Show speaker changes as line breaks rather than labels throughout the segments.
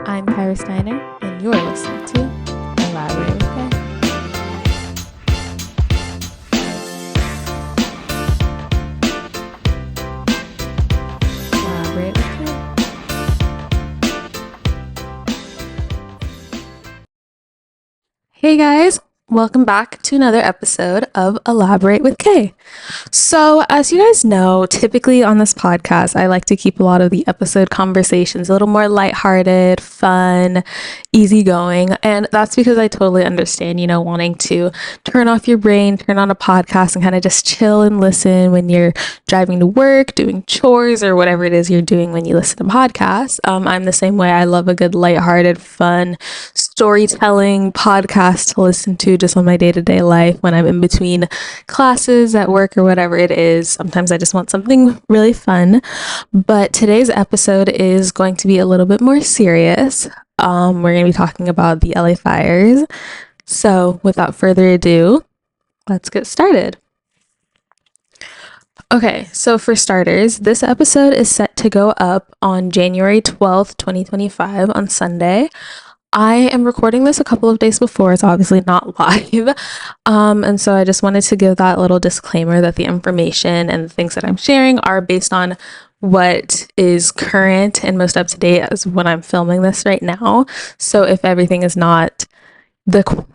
I'm Khyra Steiner, and you're listening to Elaborate with K. Elaborate with K. Hey guys, welcome back to another episode of Elaborate with K. So, as you guys know, typically on this podcast, I like to keep a lot of the episode conversations a little more lighthearted, fun, easygoing. And that's because I totally understand, wanting to turn off your brain, turn on a podcast, and kind of just chill and listen when you're driving to work, doing chores, or whatever it is you're doing when you listen to podcasts. I'm the same way. I love a good, lighthearted, fun, storytelling podcast to listen to just on my day-to-day life when I'm in between classes at work or whatever it is. Sometimes I just want something really fun, but today's episode is going to be a little bit more serious. We're going to be talking about the LA fires. So without further ado, let's get started. Okay, so for starters, this episode is set to go up on January 12th, 2025 on Sunday. I am recording this a couple of days before. It's obviously not live. And so I just wanted to give that little disclaimer that the information and the things that I'm sharing are based on what is current and most up to date as when I'm filming this right now. So if everything is not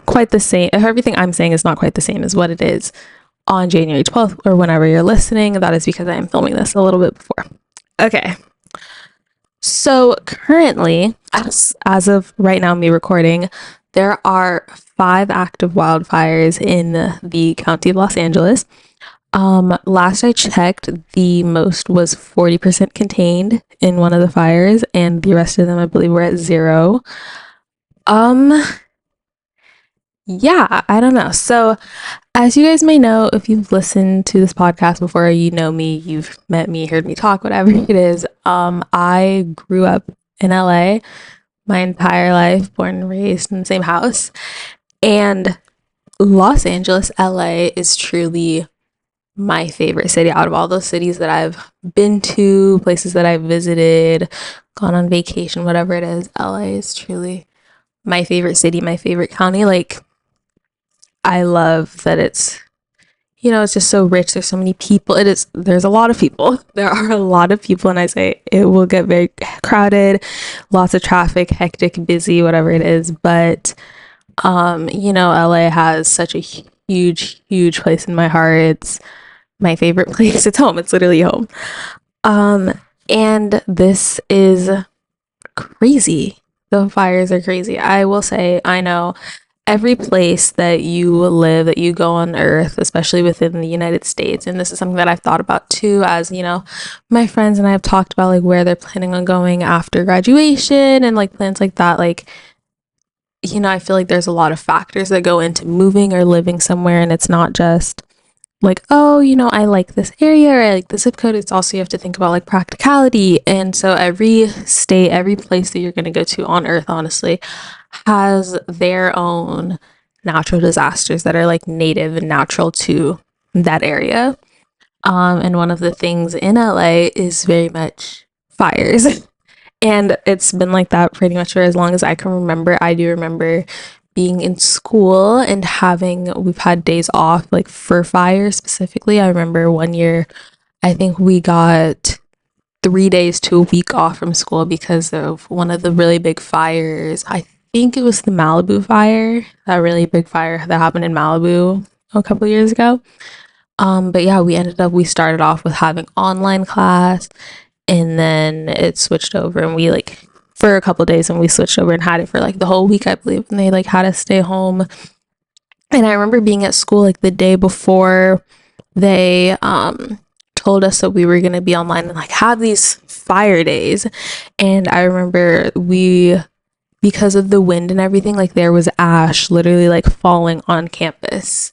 quite the same, if everything I'm saying is not quite the same as what it is on January 12th or whenever you're listening, that is because I am filming this a little bit before. Okay. So currently, as of right now, me recording, there are 5 active wildfires in the county of Los Angeles. Last I checked, the most was 40% contained in one of the fires, and the rest of them, I believe, were at 0. Yeah, I don't know. So, as you guys may know, if you've listened to this podcast before, you know me, you've met me, heard me talk, whatever it is. I grew up in LA my entire life, born and raised in the same house. And Los Angeles, LA is truly my favorite city out of all those cities that I've been to, places that I've visited, gone on vacation, whatever it is. LA is truly my favorite city, my favorite county. Like, I love that it's just so rich. There's so many people. There's a lot of people. There are a lot of people, and I say it will get very crowded, lots of traffic, hectic, busy, whatever it is. But, LA has such a huge, huge place in my heart. It's my favorite place. It's home. It's literally home. And this is crazy. The fires are crazy. I will say, I know every place that you live, that you go on earth, especially within the United States, and this is something that I've thought about too, as my friends and I have talked about like where they're planning on going after graduation and like plans like that. Like, I feel like there's a lot of factors that go into moving or living somewhere, and it's not just like, oh, I like this area or I like the zip code. It's also, you have to think about like practicality. And so every state, every place that you're going to go to on earth, honestly, has their own natural disasters that are like native and natural to that area. And one of the things in LA is very much fires. And it's been like that pretty much for as long as I can remember. I do remember being in school and we've had days off like for fire specifically. I remember one year, I think we got 3 days to a week off from school because of one of the really big fires. I think it was the Malibu fire, that really big fire that happened in Malibu a couple years ago. But yeah, we started off with having online class, and then it switched over, and we for a couple days, and we switched over and had it for like the whole week, I believe, and they had us stay home. And I remember being at school like the day before they told us that we were going to be online and like have these fire days. And I remember because of the wind and everything, like there was ash literally like falling on campus,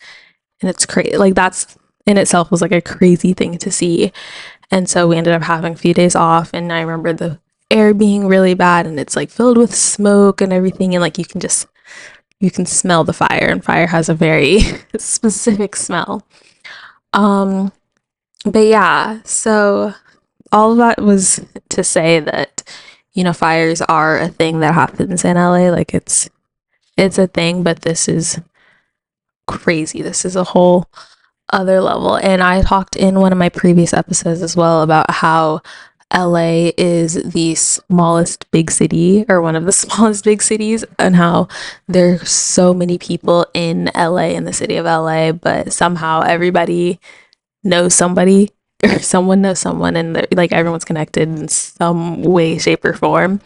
and it's crazy. Like that's in itself was like a crazy thing to see. And so we ended up having a few days off, and I remember the air being really bad, and it's like filled with smoke and everything, and like you can smell the fire, and fire has a very specific smell. But yeah, so all of that was to say that fires are a thing that happens in LA. Like it's a thing, but this is crazy. This is a whole other level. And I talked in one of my previous episodes as well about how LA is the smallest big city, or one of the smallest big cities, and how there's so many people in LA, in the city of LA, but somehow everybody knows somebody or someone knows someone, and like everyone's connected in some way, shape, or form.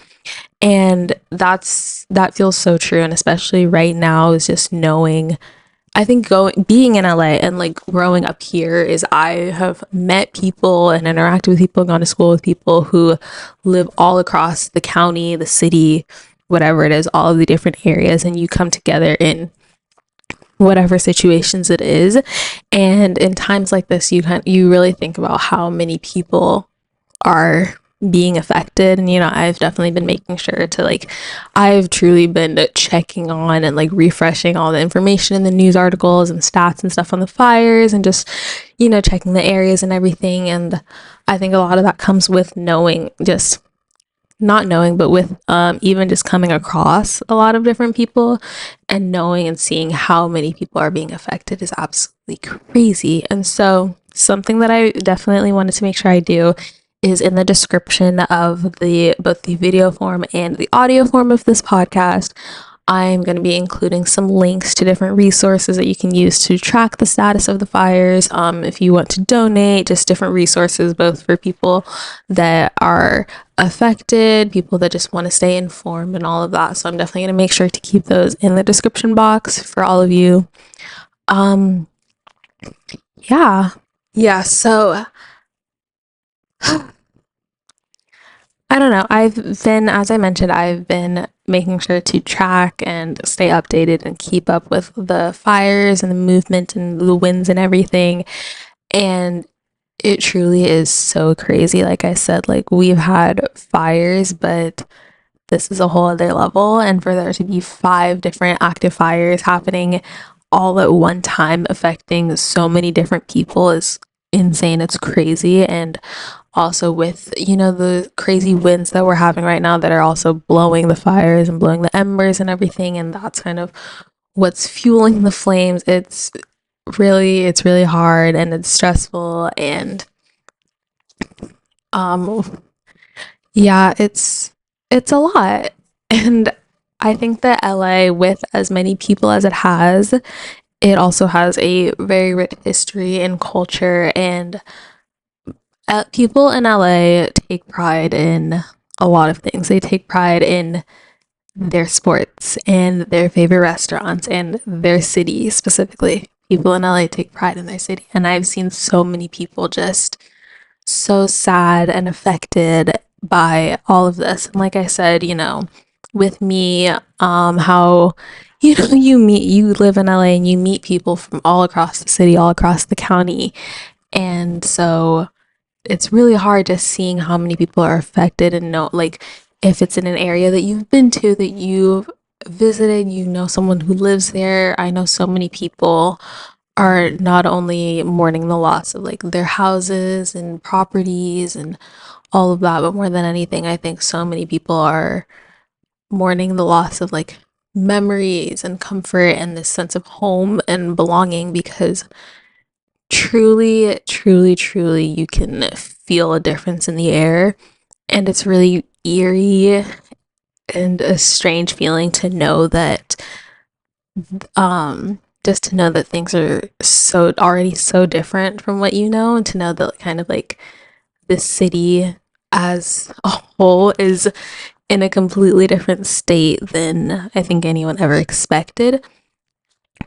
And that feels so true. And especially right now is just knowing, I think being in LA and like growing up here is I have met people and interacted with people, gone to school with people who live all across the county, the city, whatever it is, all of the different areas, and you come together in whatever situations it is. And in times like this, you really think about how many people are being affected. And I've definitely been making sure to, like, I've truly been checking on and like refreshing all the information in the news articles and stats and stuff on the fires, and just checking the areas and everything. And I think a lot of that comes with knowing, just not knowing, but with even just coming across a lot of different people and knowing and seeing how many people are being affected is absolutely crazy. And so something that I definitely wanted to make sure I do is in the description of both the video form and the audio form of this podcast. I'm going to be including some links to different resources that you can use to track the status of the fires. If you want to donate, just different resources, both for people that are affected, people that just want to stay informed, and all of that. So I'm definitely going to make sure to keep those in the description box for all of you. Yeah. Yeah. So I don't know. As I mentioned, I've been making sure to track and stay updated and keep up with the fires and the movement and the winds and everything. And it truly is so crazy. Like I said, like we've had fires, but this is a whole other level. And for there to be 5 different active fires happening all at one time, affecting so many different people, is insane. It's crazy. And also with the crazy winds that we're having right now that are also blowing the fires and blowing the embers and everything, and that's kind of what's fueling the flames. It's really hard and it's stressful, and yeah, it's a lot. And I think that LA, with as many people as it has, it also has a very rich history and culture. And people in LA take pride in a lot of things. They take pride in their sports and their favorite restaurants and their city specifically. People in LA take pride in their city. And I've seen so many people just so sad and affected by all of this. And like I said, with me, how you live in LA and you meet people from all across the city, all across the county. And so it's really hard just seeing how many people are affected, and know, like, if it's in an area that you've been to, that you've visited, someone who lives there. I know so many people are not only mourning the loss of like their houses and properties and all of that, but more than anything, I think so many people are mourning the loss of like memories and comfort and this sense of home and belonging, because truly, truly, truly, you can feel a difference in the air. And it's really eerie and a strange feeling to know that, just to know that things are already so different from what and to know that kind of like this city as a whole is in a completely different state than I think anyone ever expected.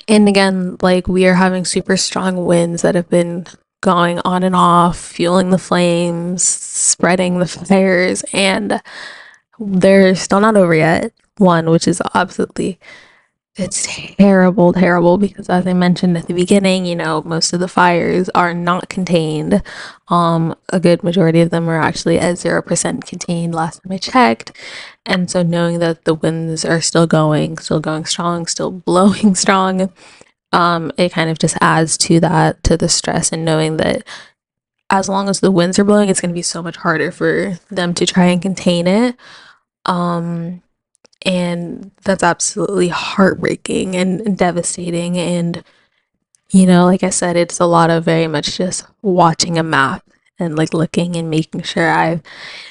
And again, like, we are having super strong winds that have been going on and off, fueling the flames, spreading the fires, and they're still not over yet. One, which is absolutely, it's terrible, terrible, because as I mentioned at the beginning, most of the fires are not contained. A good majority of them are actually at 0% contained last time I checked. And so knowing that the winds are still going strong, still blowing strong, it kind of just adds to the stress, and knowing that as long as the winds are blowing, it's going to be so much harder for them to try and contain it. And that's absolutely heartbreaking and devastating. And, you know, like I said, it's a lot of very much just watching a map and like looking and making sure I've,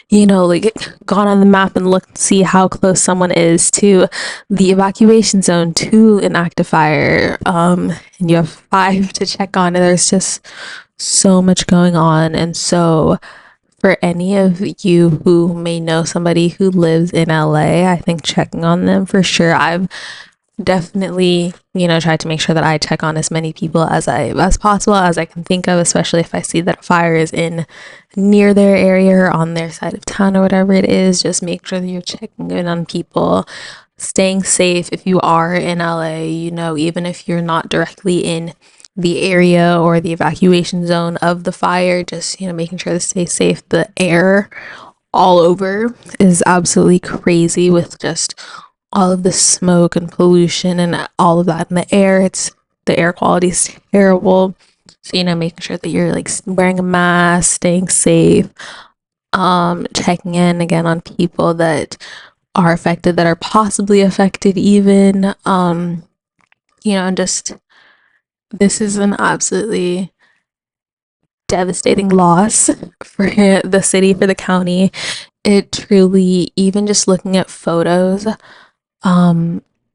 you know, like gone on the map and looked to see how close someone is to the evacuation zone, to an active fire. And you have 5 to check on, and there's just so much going on. And so for any of you who may know somebody who lives in LA, I think checking on them for sure. I've definitely, you know, tried to make sure that I check on as many people as possible as I can think of, especially if I see that a fire is in near their area or on their side of town or whatever it is. Just make sure that you're checking in on people, staying safe if you are in LA, you know, even if you're not directly in the area or the evacuation zone of the fire, just, you know, making sure to stay safe. The air all over is absolutely crazy with just all of the smoke and pollution and all of that in the air. It's the air quality is terrible. So, you know, making sure that you're like wearing a mask, staying safe, checking in again on people that are affected, that are possibly affected even, you know, and just this is an absolutely devastating loss for the city, for the county. It truly, even just looking at photos,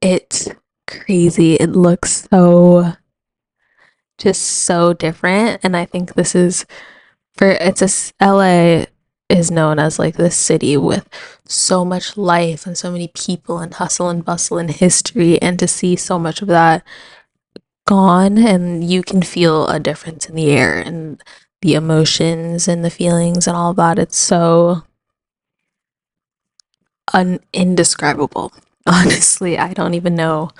it's crazy. It looks so, just so different. And I think this is for, it's a, LA is known as like this city with so much life and so many people and hustle and bustle and history. And to see so much of that gone, and you can feel a difference in the air and the emotions and the feelings and all of that. It's so indescribable. Honestly, I don't even know.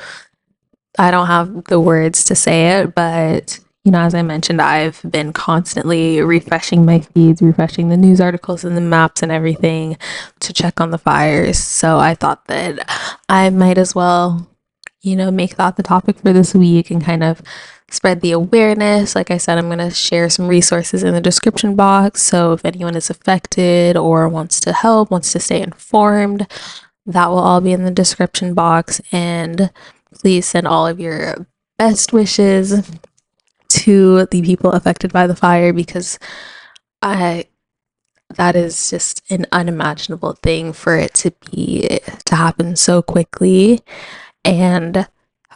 I don't have the words to say it, but you know, as I mentioned, I've been constantly refreshing my feeds, refreshing the news articles and the maps and everything to check on the fires. So I thought that I might as well, you know, make that the topic for this week and kind of spread the awareness. Like I said, I'm going to share some resources in the description box. So if anyone is affected or wants to help, wants to stay informed, that will all be in the description box. And please send all of your best wishes to the people affected by the fire, because I that is just an unimaginable thing for it to happen so quickly. And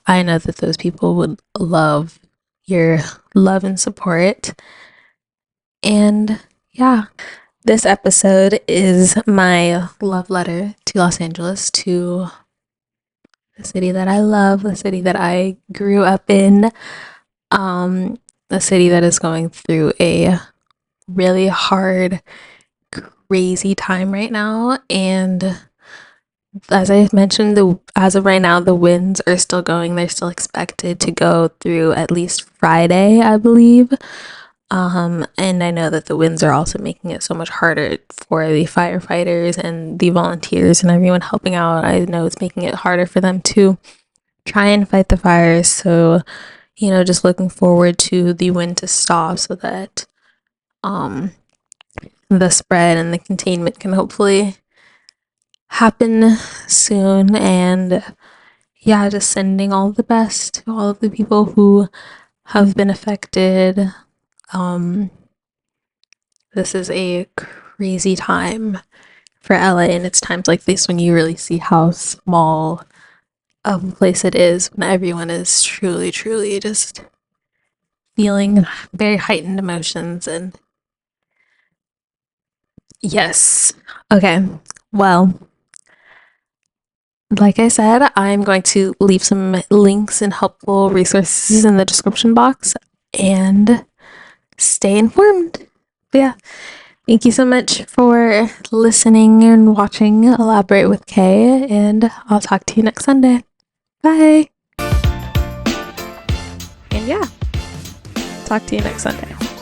I know that those people would love your love and support. And yeah, this episode is my love letter to Los Angeles, to the city that I love, the city that I grew up in, the city that is going through a really hard, crazy time right now. And as I mentioned, as of right now, the winds are still going. They're still expected to go through at least Friday, I believe. And I know that the winds are also making it so much harder for the firefighters and the volunteers and everyone helping out. I know it's making it harder for them to try and fight the fires. So, you know, just looking forward to the wind to stop so that the spread and the containment can hopefully happen soon. And yeah, just sending all the best to all of the people who have been affected. This is a crazy time for LA, and it's times like this when you really see how small of a place it is, when everyone is truly, truly just feeling very heightened emotions. And yes, okay, well, like I said, I'm going to leave some links and helpful resources in the description box, and stay informed. But yeah, thank you so much for listening and watching Elaborate with Kay, and I'll talk to you next Sunday. Bye. And yeah, talk to you next Sunday.